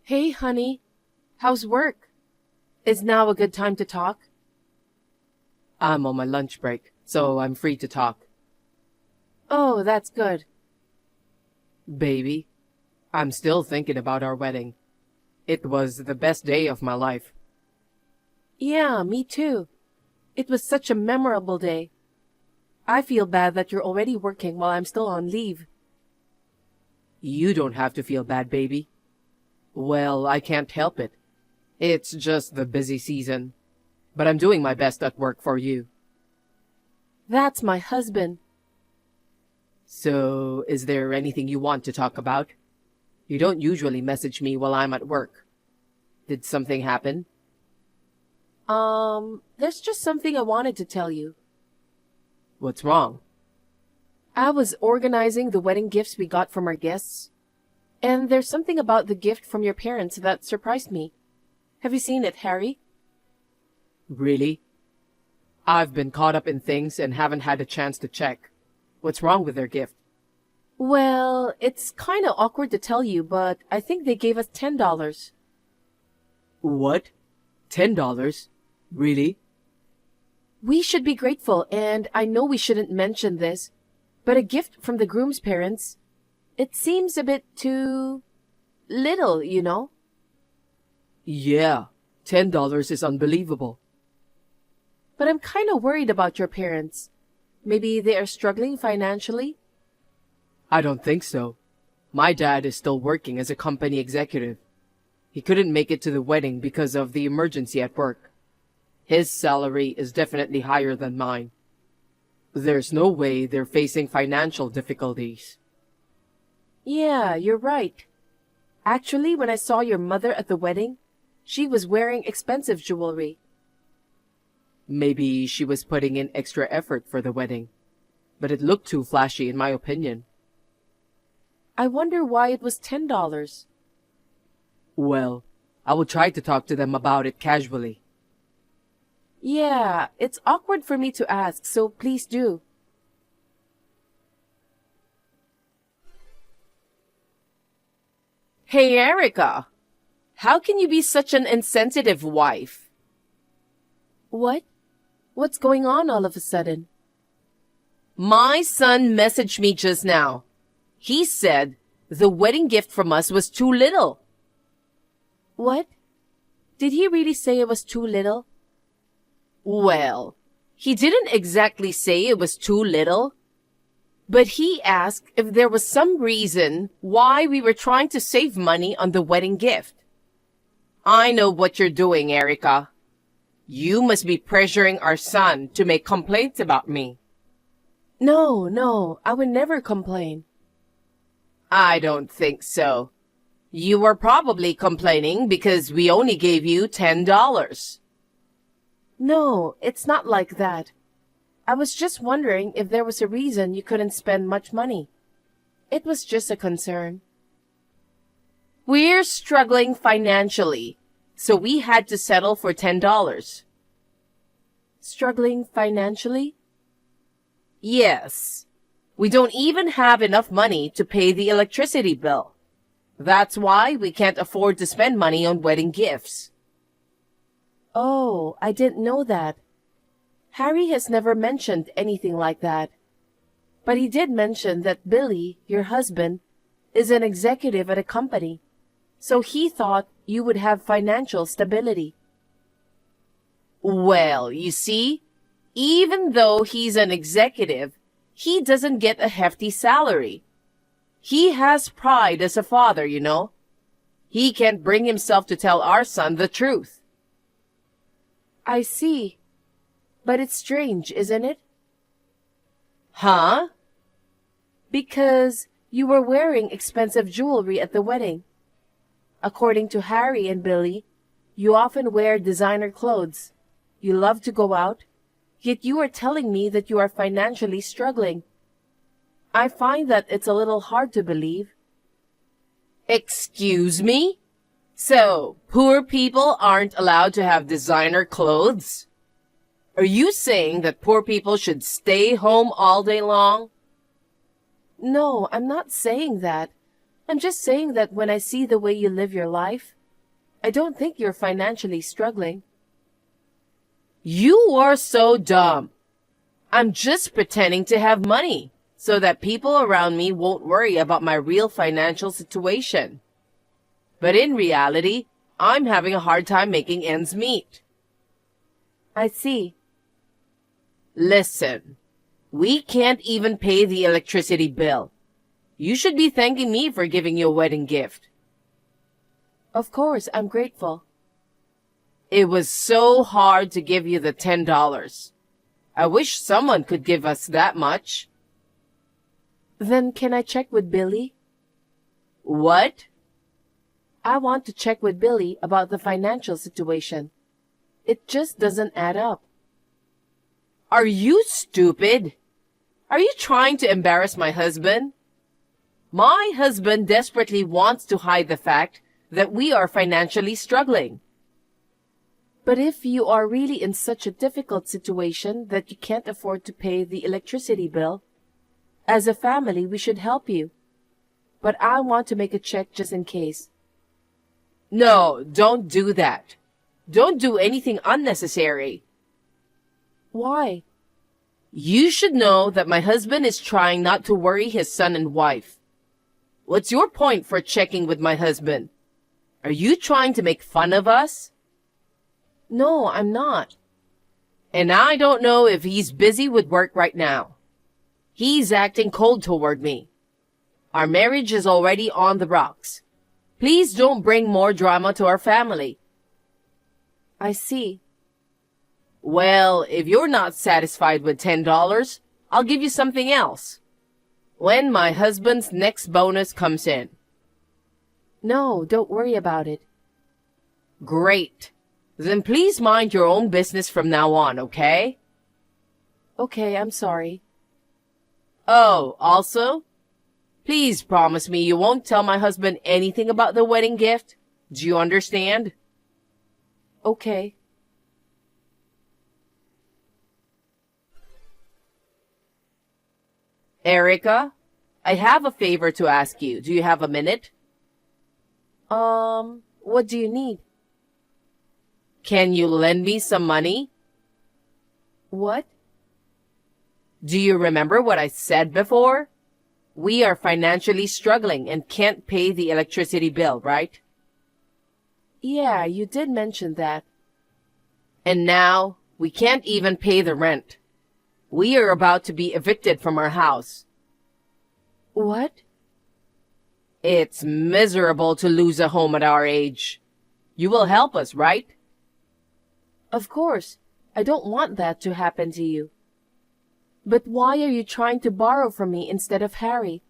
Hey, honey. How's work? Is now a good time to talk? I'm on my lunch break, so I'm free to talk. Oh, that's good. Baby, I'm still thinking about our wedding. It was the best day of my life. Yeah, me too. It was such a memorable day. I feel bad that you're already working while I'm still on leave. You don't have to feel bad, baby. Well, I can't help it. It's just the busy season. But I'm doing my best at work for you. That's my husband. So, is there anything you want to talk about? You don't usually message me while I'm at work. Did something happen? There's just something I wanted to tell you. What's wrong? I was organizing the wedding gifts we got from our guests, and there's something about the gift from your parents that surprised me. Have you seen it, Harry? Really? I've been caught up in things and haven't had a chance to check. What's wrong with their gift? Well, it's kinda awkward to tell you, but I think they gave us $10. What? $10? Really? We should be grateful, and I know we shouldn't mention this, but a gift from the groom's parents, it seems a bit too little, you know? Yeah, $10 is unbelievable. But I'm kinda worried about your parents. Maybe they are struggling financially? I don't think so. My dad is still working as a company executive. He couldn't make it to the wedding because of the emergency at work. His salary is definitely higher than mine. There's no way they're facing financial difficulties. Yeah, you're right. Actually, when I saw your mother at the wedding, she was wearing expensive jewelry. Maybe she was putting in extra effort for the wedding, but it looked too flashy in my opinion. I wonder why it was $10. Well, I will try to talk to them about it casually. Yeah, it's awkward for me to ask, so please do. Hey, Erica. How can you be such an insensitive wife? What? What's going on all of a sudden? My son messaged me just now. He said the wedding gift from us was too little. What? Did he really say it was too little? Well, he didn't exactly say it was too little, but he asked if there was some reason why we were trying to save money on the wedding gift. I know what you're doing, Erica. You must be pressuring our son to make complaints about me. No, I would never complain. I don't think so. You were probably complaining because we only gave you $10. No, it's not like that. I was just wondering if there was a reason you couldn't spend much money. It was just a concern. We're struggling financially, so we had to settle for $10. Struggling financially? Yes. We don't even have enough money to pay the electricity bill. That's why we can't afford to spend money on wedding gifts. Oh, I didn't know that. Harry has never mentioned anything like that. But he did mention that Billy, your husband, is an executive at a company, so he thought you would have financial stability. Well, you see, even though he's an executive, he doesn't get a hefty salary. He has pride as a father, you know. He can't bring himself to tell our son the truth. I see. But it's strange, isn't it? Huh? Because you were wearing expensive jewelry at the wedding. According to Harry and Billy, you often wear designer clothes. You love to go out, yet you are telling me that you are financially struggling. I find that it's a little hard to believe. Excuse me? So, poor people aren't allowed to have designer clothes? Are you saying that poor people should stay home all day long? No, I'm not saying that. I'm just saying that when I see the way you live your life, I don't think you're financially struggling. You are so dumb. I'm just pretending to have money so that people around me won't worry about my real financial situation. But in reality, I'm having a hard time making ends meet. I see. Listen, we can't even pay the electricity bill. You should be thanking me for giving you a wedding gift. Of course, I'm grateful. It was so hard to give you the $10. I wish someone could give us that much. Then can I check with Billy? What? I want to check with Billy about the financial situation. It just doesn't add up. Are you stupid? Are you trying to embarrass my husband? My husband desperately wants to hide the fact that we are financially struggling. But if you are really in such a difficult situation that you can't afford to pay the electricity bill, as a family we should help you. But I want to make a check just in case. No, don't do that. Don't do anything unnecessary. Why? You should know that my husband is trying not to worry his son and wife. What's your point for checking with my husband? Are you trying to make fun of us? No, I'm not. And I don't know if he's busy with work right now. He's acting cold toward me. Our marriage is already on the rocks. Please don't bring more drama to our family. I see. Well, if you're not satisfied with $10, I'll give you something else. When my husband's next bonus comes in. No, don't worry about it. Great. Then please mind your own business from now on, okay? Okay, I'm sorry. Oh, also, please promise me you won't tell my husband anything about the wedding gift. Do you understand? Okay. Erica, I have a favor to ask you. Do you have a minute? What do you need? Can you lend me some money? What? Do you remember what I said before? We are financially struggling and can't pay the electricity bill, right? Yeah, you did mention that. And now, we can't even pay the rent. We are about to be evicted from our house. What? It's miserable to lose a home at our age. You will help us, right? Of course. I don't want that to happen to you. But why are you trying to borrow from me instead of Harry?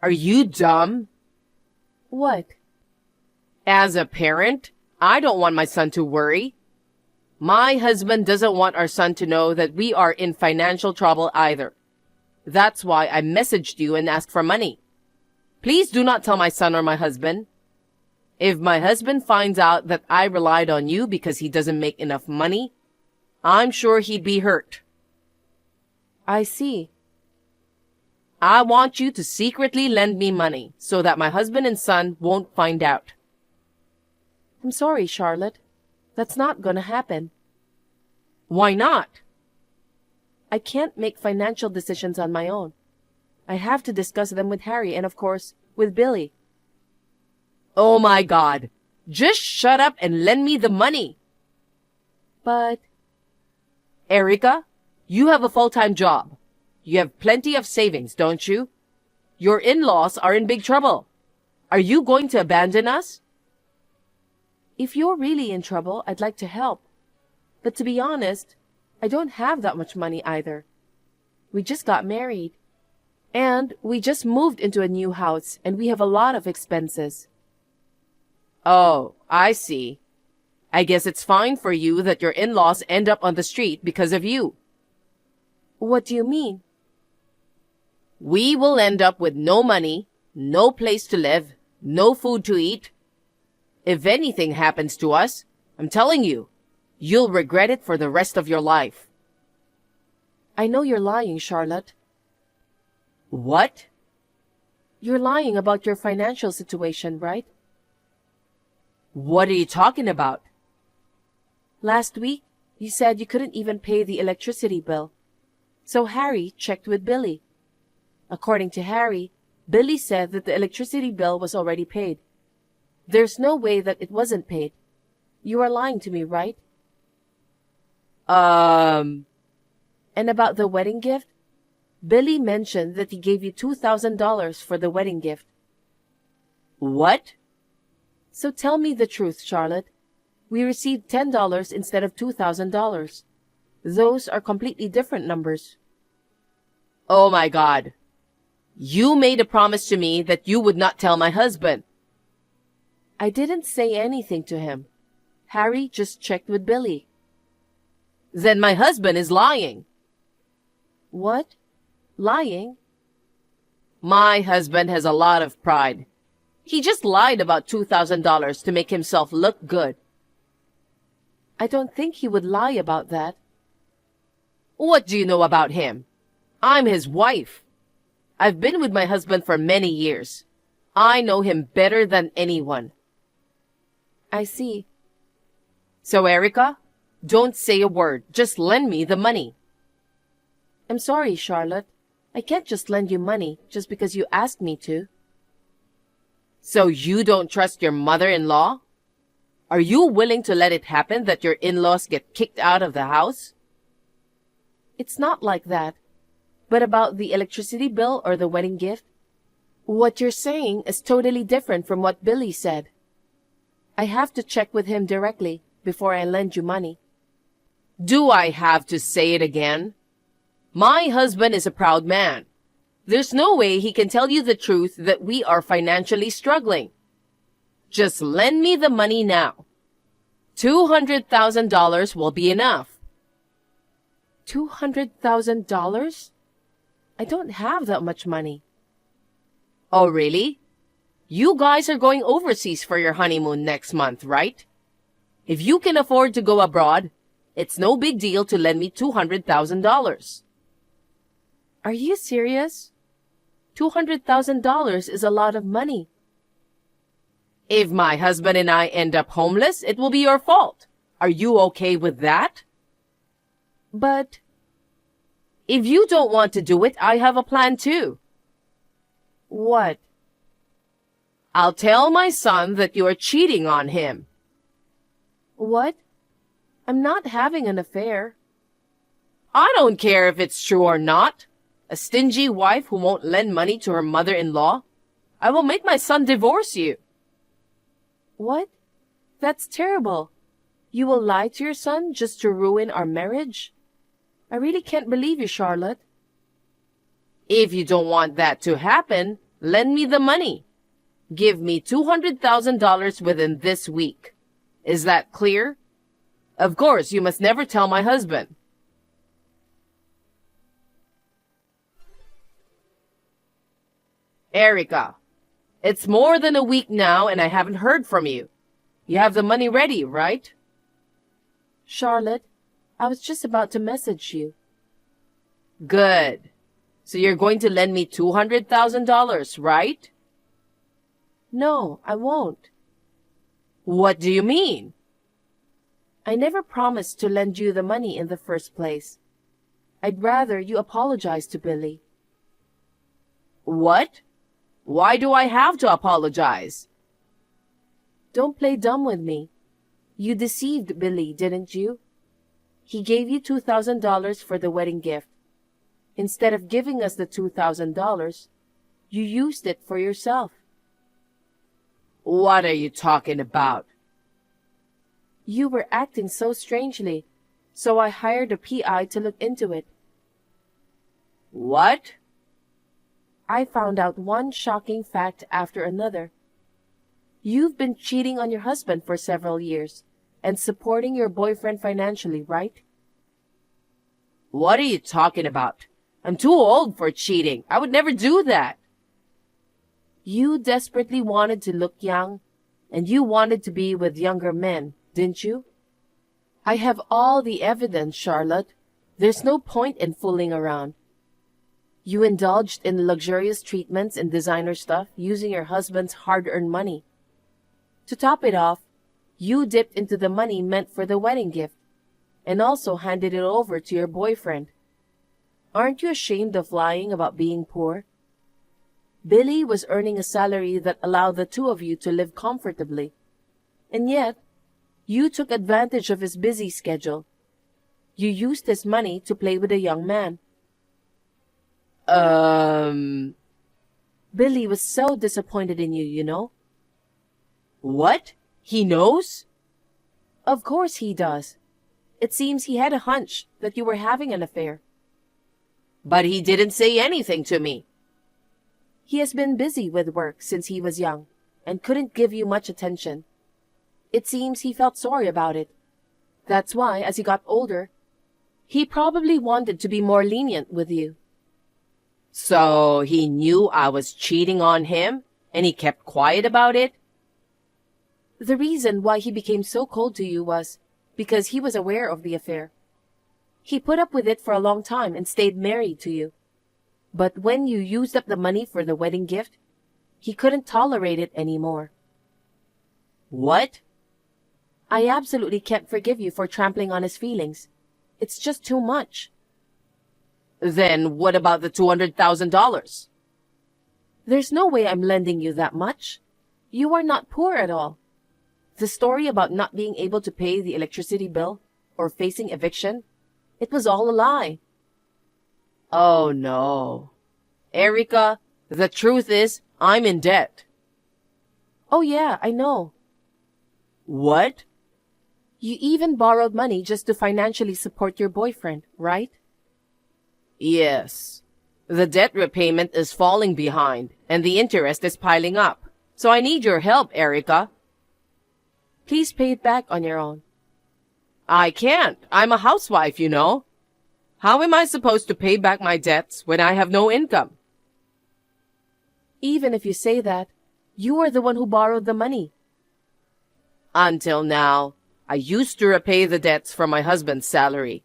Are you dumb? What? As a parent, I don't want my son to worry. My husband doesn't want our son to know that we are in financial trouble either. That's why I messaged you and asked for money. Please do not tell my son or my husband. If my husband finds out that I relied on you because he doesn't make enough money, I'm sure he'd be hurt. I see. I want you to secretly lend me money so that my husband and son won't find out. I'm sorry, Charlotte. That's not gonna happen. Why not? I can't make financial decisions on my own. I have to discuss them with Harry and, of course, with Billy. Oh my God. Just shut up and lend me the money. But... Erica, you have a full-time job. You have plenty of savings, don't you? Your in-laws are in big trouble. Are you going to abandon us? If you're really in trouble, I'd like to help. But to be honest, I don't have that much money either. We just got married. And we just moved into a new house and we have a lot of expenses. Oh, I see. I guess it's fine for you that your in-laws end up on the street because of you. What do you mean? We will end up with no money, no place to live, no food to eat. If anything happens to us, I'm telling you, you'll regret it for the rest of your life. I know you're lying, Charlotte. What? You're lying about your financial situation, right? What are you talking about? Last week, you said you couldn't even pay the electricity bill. So Harry checked with Billy. According to Harry, Billy said that the electricity bill was already paid. There's no way that it wasn't paid. You are lying to me, right? And about the wedding gift? Billy mentioned that he gave you $2,000 for the wedding gift. What? So tell me the truth, Charlotte. We received $10 instead of $2,000. Those are completely different numbers. Oh my God. You made a promise to me that you would not tell my husband. I didn't say anything to him. Harry just checked with Billy. Then my husband is lying. What? Lying? My husband has a lot of pride. He just lied about $2,000 to make himself look good. I don't think he would lie about that. What do you know about him? I'm his wife. I've been with my husband for many years. I know him better than anyone. I see. So, Erica, don't say a word. Just lend me the money. I'm sorry, Charlotte. I can't just lend you money just because you asked me to. So you don't trust your mother-in-law? Are you willing to let it happen that your in-laws get kicked out of the house? It's not like that. But about the electricity bill or the wedding gift, what you're saying is totally different from what Billy said. I have to check with him directly before I lend you money. Do I have to say it again? My husband is a proud man. There's no way he can tell you the truth that we are financially struggling. Just lend me the money now. $200,000 will be enough. $200,000? I don't have that much money. Oh, really? You guys are going overseas for your honeymoon next month, right? If you can afford to go abroad, it's no big deal to lend me $200,000. Are you serious? $200,000 is a lot of money. If my husband and I end up homeless, it will be your fault. Are you okay with that? But if you don't want to do it, I have a plan too. what? I'll tell my son that you are cheating on him. What? I'm not having an affair. I don't care if it's true or not. A stingy wife who won't lend money to her mother-in-law. I will make my son divorce you. What? That's terrible. You will lie to your son just to ruin our marriage? I really can't believe you, Charlotte. If you don't want that to happen, lend me the money. Give me $200,000 within this week. Is that clear? Of course, you must never tell my husband. Erica, it's more than a week now and I haven't heard from you. You have the money ready, right? Charlotte, I was just about to message you. Good. So you're going to lend me $200,000, right? No, I won't. What do you mean? I never promised to lend you the money in the first place. I'd rather you apologize to Billy. What? Why do I have to apologize? Don't play dumb with me. You deceived Billy, didn't you? He gave you $2,000 for the wedding gift. Instead of giving us the $2,000, you used it for yourself. What are you talking about? You were acting so strangely, so I hired a PI to look into it. What? I found out one shocking fact after another. You've been cheating on your husband for several years and supporting your boyfriend financially, right? What are you talking about? I'm too old for cheating. I would never do that. You desperately wanted to look young, and you wanted to be with younger men, didn't you? I have all the evidence, Charlotte. There's no point in fooling around. You indulged in luxurious treatments and designer stuff using your husband's hard-earned money. To top it off, you dipped into the money meant for the wedding gift and also handed it over to your boyfriend. Aren't you ashamed of lying about being poor? Billy was earning a salary that allowed the two of you to live comfortably. And yet, you took advantage of his busy schedule. You used his money to play with a young man. Billy was so disappointed in you, you know. What? He knows? Of course he does. It seems he had a hunch that you were having an affair. But he didn't say anything to me. He has been busy with work since he was young and couldn't give you much attention. It seems he felt sorry about it. That's why, as he got older, he probably wanted to be more lenient with you. So he knew I was cheating on him and he kept quiet about it? The reason why he became so cold to you was because he was aware of the affair. He put up with it for a long time and stayed married to you. But when you used up the money for the wedding gift, he couldn't tolerate it anymore. What? I absolutely can't forgive you for trampling on his feelings. It's just too much. Then what about the $200,000? There's no way I'm lending you that much. You are not poor at all. The story about not being able to pay the electricity bill or facing eviction, it was all a lie. Oh no. Erica, the truth is, I'm in debt. Oh yeah, I know. What? You even borrowed money just to financially support your boyfriend, right? Yes. The debt repayment is falling behind, and the interest is piling up. So I need your help, Erica. Please pay it back on your own. I can't. I'm a housewife, you know. How am I supposed to pay back my debts when I have no income? Even if you say that, you are the one who borrowed the money. Until now, I used to repay the debts from my husband's salary.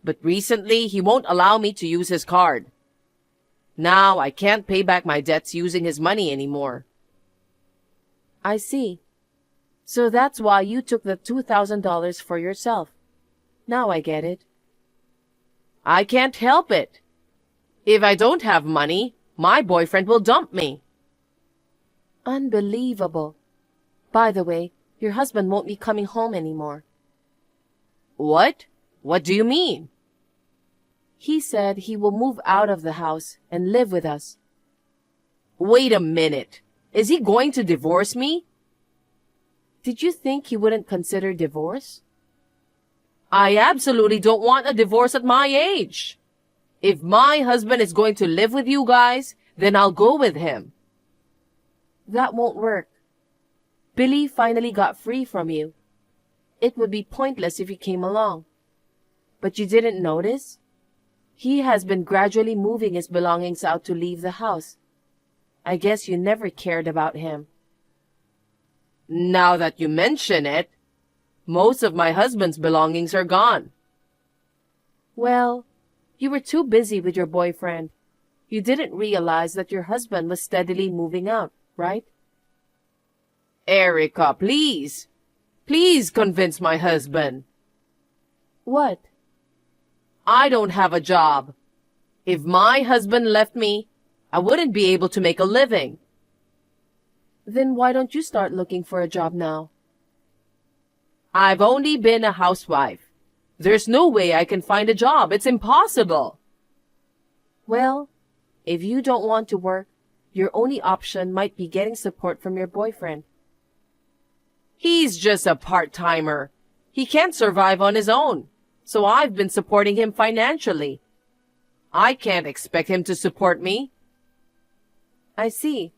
But recently, he won't allow me to use his card. Now, I can't pay back my debts using his money anymore. I see. So that's why you took the $2,000 for yourself. Now I get it. I can't help it. If I don't have money, my boyfriend will dump me. Unbelievable. By the way, your husband won't be coming home anymore. What? What do you mean? He said he will move out of the house and live with us. Wait a minute. Is he going to divorce me? Did you think he wouldn't consider divorce? I absolutely don't want a divorce at my age. If my husband is going to live with you guys, then I'll go with him. That won't work. Billy finally got free from you. It would be pointless if you came along. But you didn't notice? He has been gradually moving his belongings out to leave the house. I guess you never cared about him. Now that you mention it, most of my husband's belongings are gone. Well, you were too busy with your boyfriend. You didn't realize that your husband was steadily moving out, right? Erica, please. Please convince my husband. What? I don't have a job. If my husband left me, I wouldn't be able to make a living. Then why don't you start looking for a job now? I've only been a housewife. There's no way I can find a job. It's impossible. Well, if you don't want to work, your only option might be getting support from your boyfriend. He's just a part-timer. He can't survive on his own, so I've been supporting him financially. I can't expect him to support me. I see.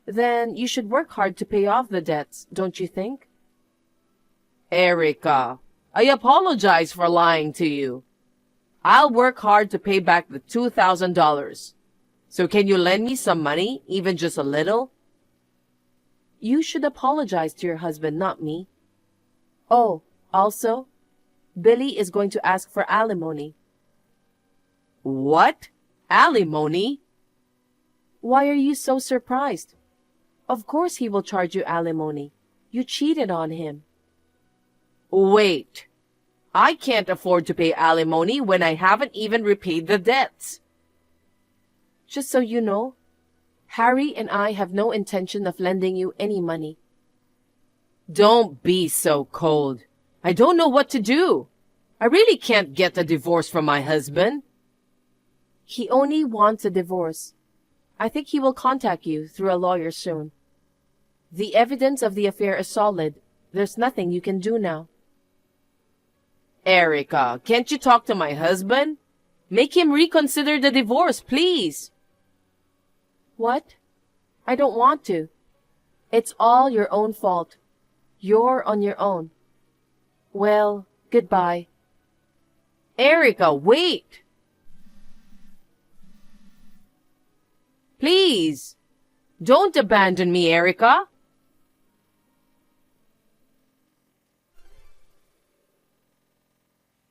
Then you should work hard to pay off the debts, don't you think? Erica, I apologize for lying to you. I'll work hard to pay back the $2,000. So can you lend me some money, even just a little? You should apologize to your husband, not me. Oh, also, Billy is going to ask for alimony. What? Alimony? Why are you so surprised? Of course he will charge you alimony. You cheated on him. Wait. I can't afford to pay alimony when I haven't even repaid the debts. Just so you know, Harry and I have no intention of lending you any money. Don't be so cold. I don't know what to do. I really can't get a divorce from my husband. He only wants a divorce. I think he will contact you through a lawyer soon. The evidence of the affair is solid. There's nothing you can do now. Erica, can't you talk to my husband? Make him reconsider the divorce, please. What? I don't want to. It's all your own fault. You're on your own. Well, goodbye. Erica, wait! Please, don't abandon me, Erica.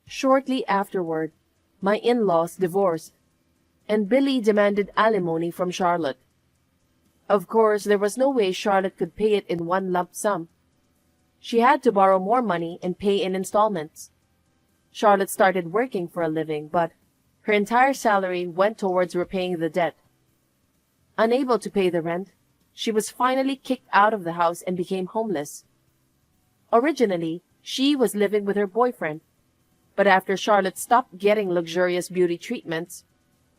Shortly afterward, my in-laws divorced, and Billy demanded alimony from Charlotte. Of course, there was no way Charlotte could pay it in one lump sum. She had to borrow more money and pay in installments. Charlotte started working for a living, but her entire salary went towards repaying the debt. Unable to pay the rent, she was finally kicked out of the house and became homeless. Originally, she was living with her boyfriend, but after Charlotte stopped getting luxurious beauty treatments,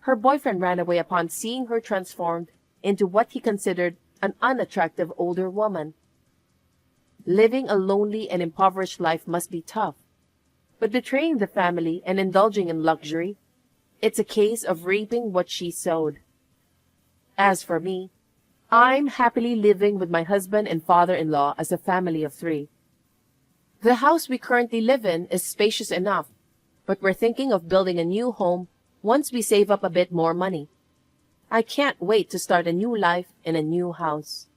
her boyfriend ran away upon seeing her transformed into what he considered an unattractive older woman. Living a lonely and impoverished life must be tough, but betraying the family and indulging in luxury, it's a case of reaping what she sowed. As for me, I'm happily living with my husband and father-in-law as a family of 3. The house we currently live in is spacious enough, but we're thinking of building a new home once we save up a bit more money. I can't wait to start a new life in a new house.